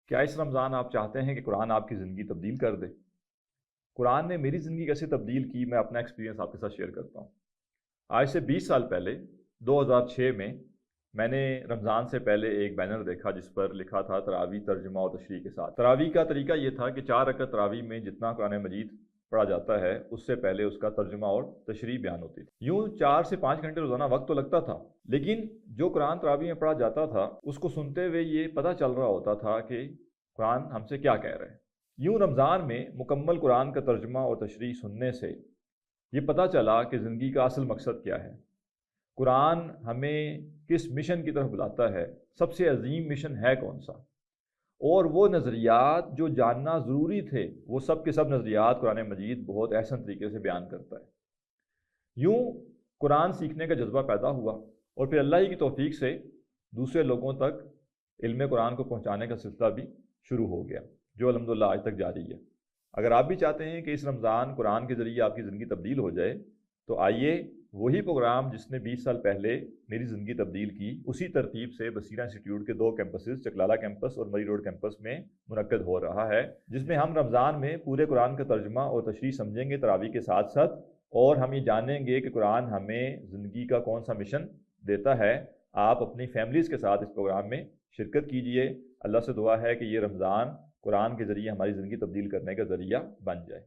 کیا اس رمضان آپ چاہتے ہیں کہ قرآن آپ کی زندگی تبدیل کر دے؟ قرآن نے میری زندگی کیسے تبدیل کی، میں اپنا ایکسپیرینس آپ کے ساتھ شیئر کرتا ہوں۔ آج سے 20 سال پہلے 2006 میں نے رمضان سے پہلے ایک بینر دیکھا جس پر لکھا تھا تراویح ترجمہ و تشریح کے ساتھ۔ تراویح کا طریقہ یہ تھا کہ 4 رکعت تراویح میں جتنا قرآن مجید پڑھا جاتا ہے اس سے پہلے اس کا ترجمہ اور تشریح بیان ہوتی تھی۔ یوں 4 سے 5 گھنٹے روزانہ وقت تو لگتا تھا، لیکن جو قرآن تراویح میں پڑھا جاتا تھا اس کو سنتے ہوئے یہ پتہ چل رہا ہوتا تھا کہ قرآن ہم سے کیا کہہ رہے ہیں۔ یوں رمضان میں مکمل قرآن کا ترجمہ اور تشریح سننے سے یہ پتہ چلا کہ زندگی کا اصل مقصد کیا ہے، قرآن ہمیں کس مشن کی طرف بلاتا ہے، سب سے عظیم مشن ہے کون سا، اور وہ نظریات جو جاننا ضروری تھے وہ سب کے سب نظریات قرآن مجید بہت احسن طریقے سے بیان کرتا ہے۔ یوں قرآن سیکھنے کا جذبہ پیدا ہوا اور پھر اللہ ہی کی توفیق سے دوسرے لوگوں تک علم قرآن کو پہنچانے کا سلسلہ بھی شروع ہو گیا، جو الحمدللہ آج تک جاری ہے۔ اگر آپ بھی چاہتے ہیں کہ اس رمضان قرآن کے ذریعے آپ کی زندگی تبدیل ہو جائے تو آئیے وہی پروگرام جس نے 20 سال پہلے میری زندگی تبدیل کی اسی ترتیب سے بصیرہ انسٹیٹیوٹ کے 2 کیمپسز چکلالہ کیمپس اور مری روڈ کیمپس میں منعقد ہو رہا ہے، جس میں ہم رمضان میں پورے قرآن کا ترجمہ اور تشریح سمجھیں گے تراویح کے ساتھ ساتھ، اور ہم یہ جانیں گے کہ قرآن ہمیں زندگی کا کون سا مشن دیتا ہے۔ آپ اپنی فیملیز کے ساتھ اس پروگرام میں شرکت کیجئے۔ اللہ سے دعا ہے کہ یہ رمضان قرآن کے ذریعے ہماری زندگی تبدیل کرنے کا ذریعہ بن جائے۔